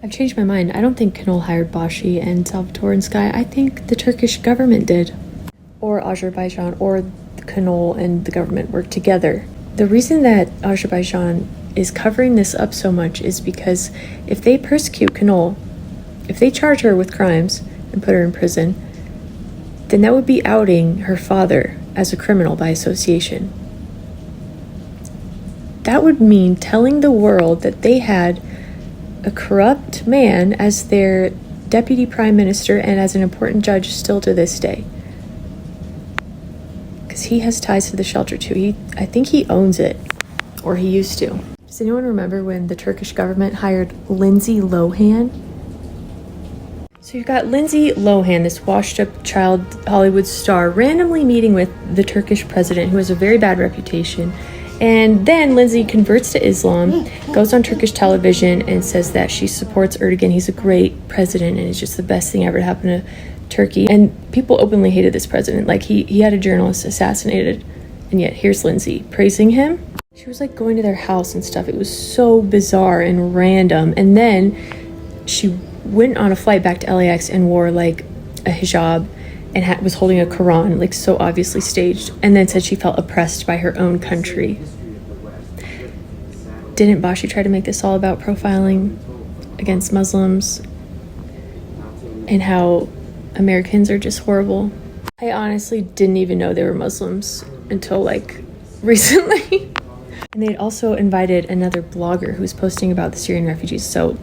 I've changed my mind. I don't think Knoll hired Bashi and Salvatore and Sky. I think the Turkish government did. Or Azerbaijan or Knoll and the government worked together. The reason that Azerbaijan is covering this up so much is because if they persecute Knoll, if they charge her with crimes and put her in prison, then that would be outing her father as a criminal by association. That would mean telling the world that they had a corrupt man as their deputy prime minister and as an important judge still to this day. Because he has ties to the shelter too. I think he owns it, or he used to. Does anyone remember when the Turkish government hired Lindsay Lohan? So you've got Lindsay Lohan, this washed-up child Hollywood star, randomly meeting with the Turkish president, who has a very bad reputation. And then Lindsay converts to Islam, goes on Turkish television and says that she supports Erdogan. He's a great president and it's just the best thing ever to happen to Turkey. And people openly hated this president. Like he had a journalist assassinated, and yet here's Lindsay praising him. She was like going to their house and stuff. It was so bizarre and random. And then she went on a flight back to LAX and wore like a hijab and was holding a Quran, like so obviously staged, and then said she felt oppressed by her own country. Didn't Bashi try to make this all about profiling against Muslims and how Americans are just horrible? I honestly didn't even know they were Muslims until like recently. And they'd also invited another blogger who was posting about the Syrian refugees, so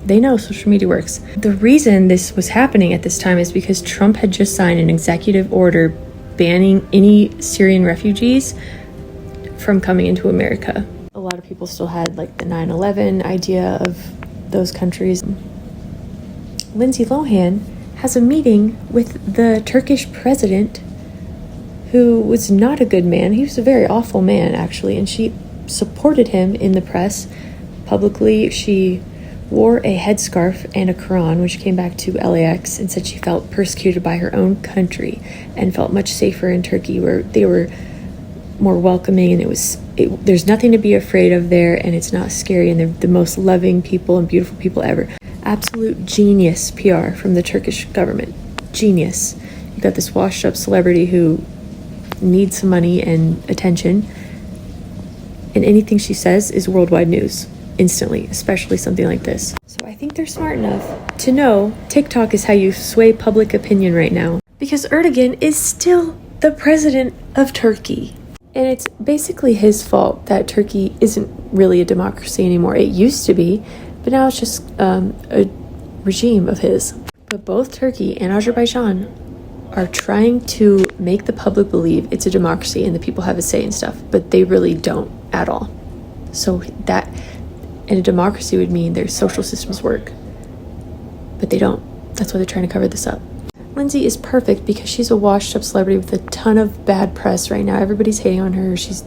they know social media works. The reason this was happening at this time is because Trump had just signed an executive order banning any Syrian refugees from coming into America. A lot of people still had like the 9/11 idea of those countries. Lindsay Lohan has a meeting with the Turkish president, who was not a good man. He was a very awful man, actually, and she supported him in the press publicly. She wore a headscarf and a Quran when she came back to LAX and said she felt persecuted by her own country and felt much safer in Turkey, where they were more welcoming and there's nothing to be afraid of there, and it's not scary, and they're the most loving people and beautiful people ever. Absolute genius PR from the Turkish government. Genius. You got this washed up celebrity who needs some money and attention, and anything she says is worldwide news instantly, especially something like this. So I think they're smart enough to know TikTok is how you sway public opinion right now, because Erdogan is still the president of Turkey. And it's basically his fault that Turkey isn't really a democracy anymore. It used to be, but now it's just a regime of his. But both Turkey and Azerbaijan are trying to make the public believe it's a democracy and the people have a say and stuff, but they really don't at all. So that in a democracy would mean their social systems work, but they don't. That's why they're trying to cover this up. Lindsay is perfect because she's a washed up celebrity with a ton of bad press right now. Everybody's hating on her. She's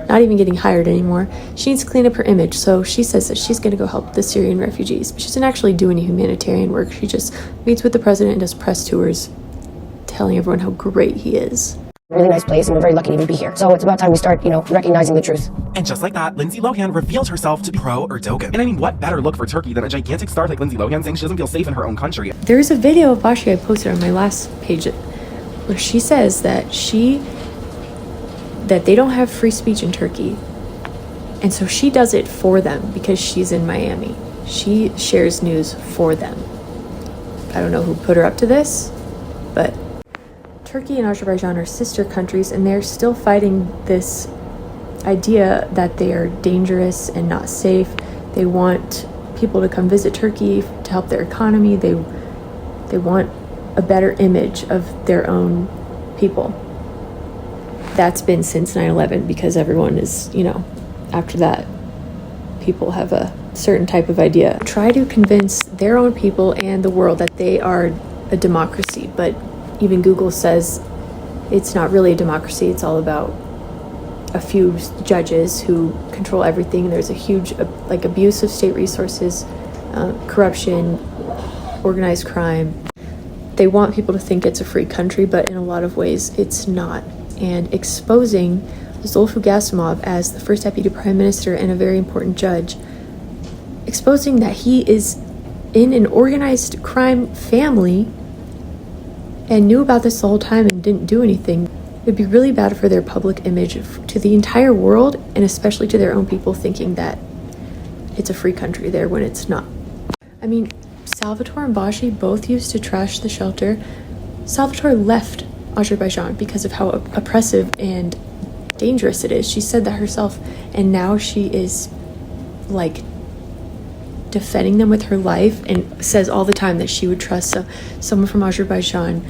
not even getting hired anymore. She needs to clean up her image, so she says that she's going to go help the Syrian refugees, but she doesn't actually do any humanitarian work. She just meets with the president and does press tours telling everyone how great he is. Really nice place, and we're very lucky to even be here. So it's about time we start, recognizing the truth. And just like that, Lindsay Lohan reveals herself to be pro-Erdogan. And I mean, what better look for Turkey than a gigantic star like Lindsay Lohan saying she doesn't feel safe in her own country? There's a video of Bashi I posted on my last page where she says that they don't have free speech in Turkey. And so she does it for them because she's in Miami. She shares news for them. I don't know who put her up to this, but Turkey and Azerbaijan are sister countries, and they're still fighting this idea that they are dangerous and not safe. They want people to come visit Turkey to help their economy. They want a better image of their own people. That's been since 9/11, because everyone is, after that, people have a certain type of idea. Try to convince their own people and the world that they are a democracy, but even Google says it's not really a democracy. It's all about a few judges who control everything. There's a huge abuse of state resources, corruption, organized crime. They want people to think it's a free country, but in a lot of ways it's not. And exposing Zulfu Gasimov as the first deputy prime minister and a very important judge, exposing that he is in an organized crime family and knew about this the whole time and didn't do anything. It would be really bad for their public image to the entire world, and especially to their own people, thinking that it's a free country there when it's not. I mean, Salvatore and Bashi both used to trash the shelter. Salvatore left Azerbaijan because of how oppressive and dangerous it is. She said that herself, and now she is like defending them with her life and says all the time that she would trust someone from Azerbaijan,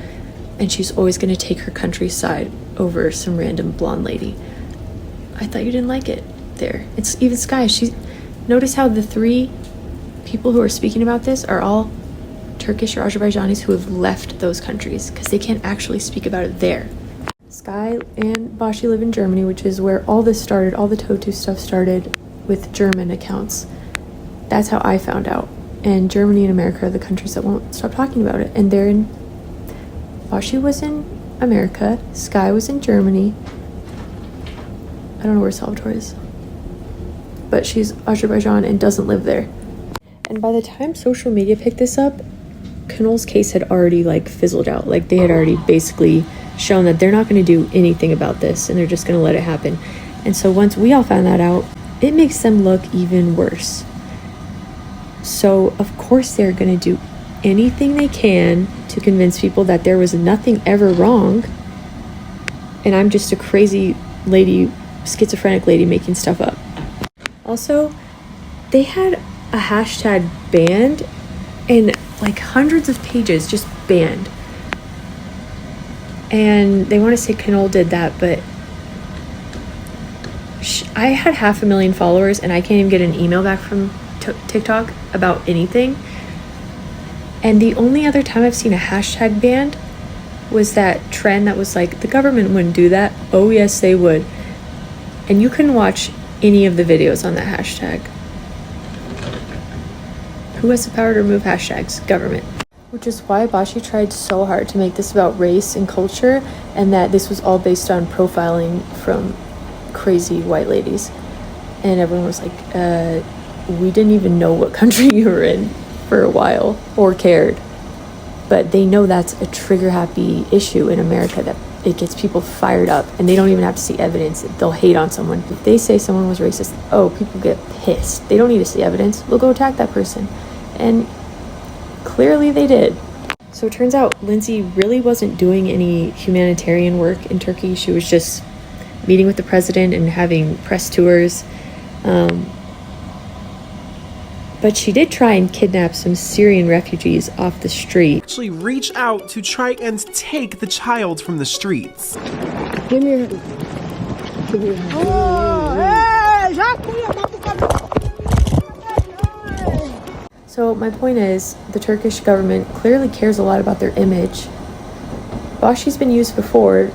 and she's always going to take her country's side over some random blonde lady. I thought you didn't like it there. It's even Sky. Notice how the three people who are speaking about this are all Turkish or Azerbaijanis who have left those countries because they can't actually speak about it there. Sky and Bashi live in Germany, which is where all this started. All the Totu stuff started with German accounts. That's how I found out. And Germany and America are the countries that won't stop talking about it. And Bashi was in America, Sky was in Germany. I don't know where Salvatore is, but she's Azerbaijan and doesn't live there. And by the time social media picked this up, Knoll's case had already fizzled out. They had already basically shown that they're not going to do anything about this and they're just going to let it happen. And so once we all found that out, it makes them look even worse. So of course they're going to do anything they can to convince people that there was nothing ever wrong and I'm just a crazy lady, schizophrenic lady making stuff up. Also, they had a hashtag banned and hundreds of pages just banned. And they want to say Knoll did that, but I had 500,000 followers and I can't even get an email back from TikTok about anything. And the only other time I've seen a hashtag banned was that trend that was the government wouldn't do that. Oh yes, they would. And you couldn't watch any of the videos on that hashtag. Who has the power to remove hashtags? Government. Which is why Bashi tried so hard to make this about race and culture, and that this was all based on profiling from crazy white ladies. And everyone was like, we didn't even know what country you were in for a while or cared. But they know that's a trigger-happy issue in America, that it gets people fired up, and they don't even have to see evidence. They'll hate on someone. If they say someone was racist, people get pissed. They don't need to see evidence. They'll go attack that person. And clearly they did. So it turns out Lindsay really wasn't doing any humanitarian work in Turkey. She was just meeting with the president and having press tours. But she did try and kidnap some Syrian refugees off the street. Actually reach out to try and take the child from the streets. Give me your So my point is, the Turkish government clearly cares a lot about their image. Bashi's been used before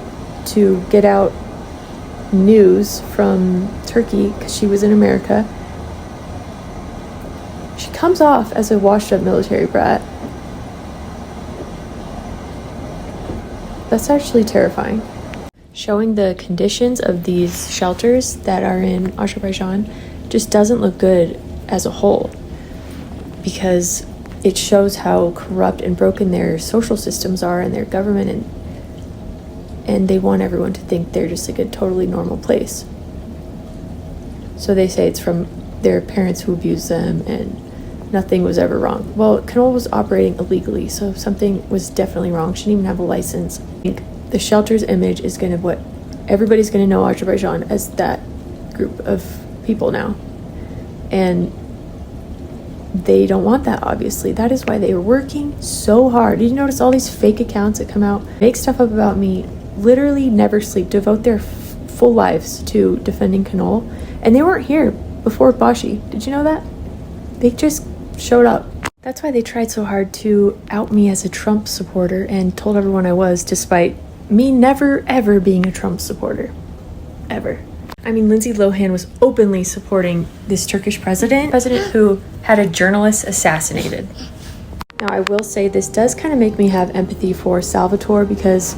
to get out news from Turkey because she was in America. She comes off as a washed-up military brat. That's actually terrifying. Showing the conditions of these shelters that are in Azerbaijan just doesn't look good as a whole, because it shows how corrupt and broken their social systems are and their government, and they want everyone to think they're just a totally normal place. So they say it's from their parents who abused them and nothing was ever wrong. Well, Knoll was operating illegally, so something was definitely wrong. She didn't even have a license. I think the shelter's image is everybody's gonna know Azerbaijan as that group of people now. And they don't want that, obviously. That is why they were working so hard. Did you notice all these fake accounts that come out, make stuff up about me, literally never sleep, devote their full lives to defending Knoll? And they weren't here before Bashi. Did you know that? They just showed up. That's why they tried so hard to out me as a Trump supporter and told everyone I was, despite me never ever being a Trump supporter. Ever. I mean, Lindsay Lohan was openly supporting this Turkish president who had a journalist assassinated. Now, I will say this does kind of make me have empathy for Salvatore, because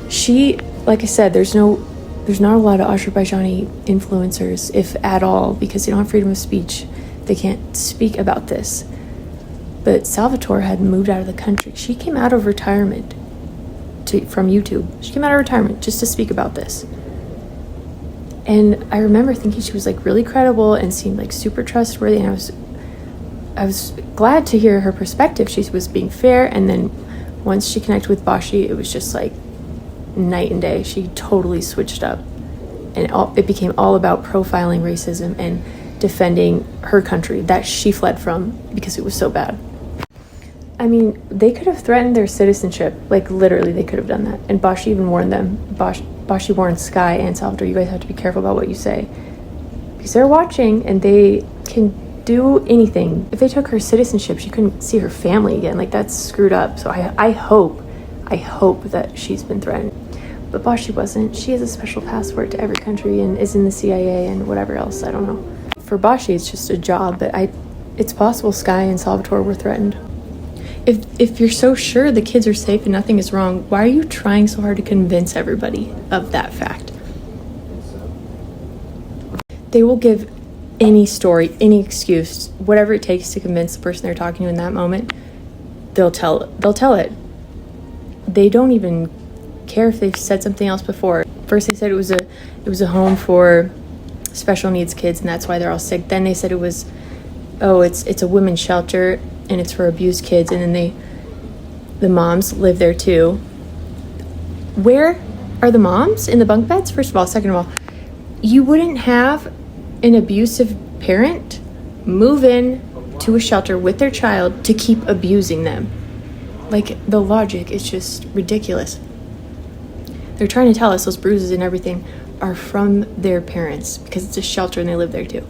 she, like I said, there's not a lot of Azerbaijani influencers, if at all, because they don't have freedom of speech. They can't speak about this. But Salvatore had moved out of the country. She came out of retirement from YouTube. She came out of retirement just to speak about this. And I remember thinking she was like really credible and seemed like super trustworthy. And I was glad to hear her perspective. She was being fair. And then once she connected with Bashi, it was just like night and day. She totally switched up. And it became all about profiling racism and defending her country that she fled from because it was so bad. I mean, they could have threatened their citizenship. Like, literally, they could have done that. And Bashi even warned them. Bashi warned Sky and Salvatore, you guys have to be careful about what you say. Because they're watching, and they can do anything. If they took her citizenship, she couldn't see her family again. Like, that's screwed up. So I hope that she's been threatened. But Bashi wasn't. She has a special passport to every country and is in the CIA and whatever else. I don't know. For Bashi, it's just a job. But it's possible Sky and Salvatore were threatened. If you're so sure the kids are safe and nothing is wrong, why are you trying so hard to convince everybody of that fact? They will give any story, any excuse, whatever it takes to convince the person they're talking to in that moment. They'll tell it. They don't even care if they've said something else before. First they said it was a home for special needs kids and that's why they're all sick. Then they said it's a women's shelter and it's for abused kids, and then the moms live there too. Where are the moms in the bunk beds? First of all. Second of all, you wouldn't have an abusive parent move in to a shelter with their child to keep abusing them. Like, the logic is just ridiculous. They're trying to tell us those bruises and everything are from their parents because it's a shelter and they live there too.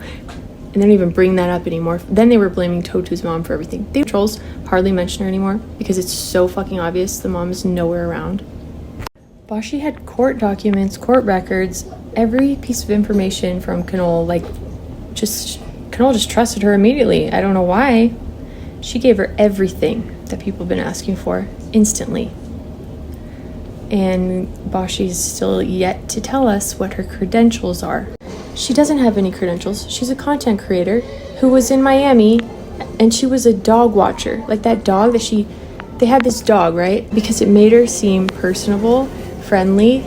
And they don't even bring that up anymore. Then they were blaming Totu's mom for everything. The trolls hardly mention her anymore because it's so fucking obvious the mom is nowhere around. Bashi had court documents, court records, every piece of information from Knoll. Knoll just trusted her immediately. I don't know why. She gave her everything that people have been asking for instantly. And Bashi's still yet to tell us what her credentials are. She doesn't have any credentials. She's a content creator who was in Miami, and she was a dog watcher. Like that dog they had this dog, right? Because it made her seem personable, friendly.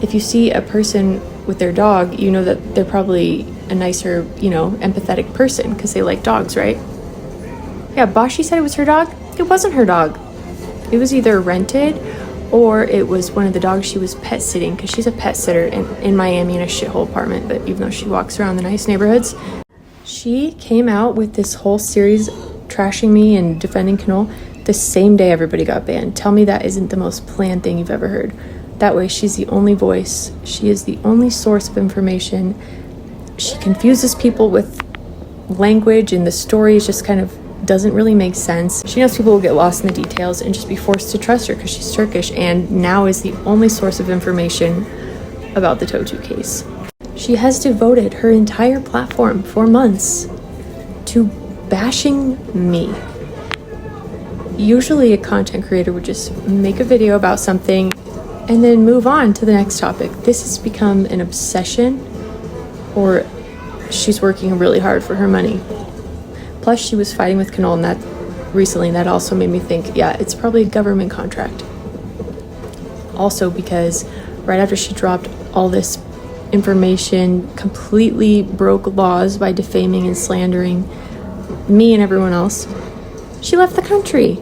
If you see a person with their dog, you know that they're probably a nicer, empathetic person because they like dogs, right? Yeah, Bashi said it was her dog. It wasn't her dog. It was either rented or it was one of the dogs she was pet sitting because she's a pet sitter in Miami in a shithole apartment. But even though she walks around the nice neighborhoods, she came out with this whole series trashing me and defending Knoll the same day everybody got banned. Tell me that isn't the most planned thing you've ever heard. That way she's the only voice. She is the only source of information. She confuses people with language and the stories just kind of doesn't really make sense. She knows people will get lost in the details and just be forced to trust her because she's Turkish and now is the only source of information about the Totu case. She has devoted her entire platform for months to bashing me. Usually a content creator would just make a video about something and then move on to the next topic. This has become an obsession, or she's working really hard for her money. Plus, she was fighting with Knoll, and that also made me think, yeah, it's probably a government contract. Also, because right after she dropped all this information, completely broke laws by defaming and slandering me and everyone else, she left the country.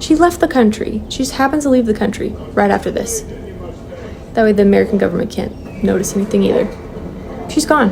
She left the country. She just happens to leave the country right after this. That way the American government can't notice anything either. She's gone.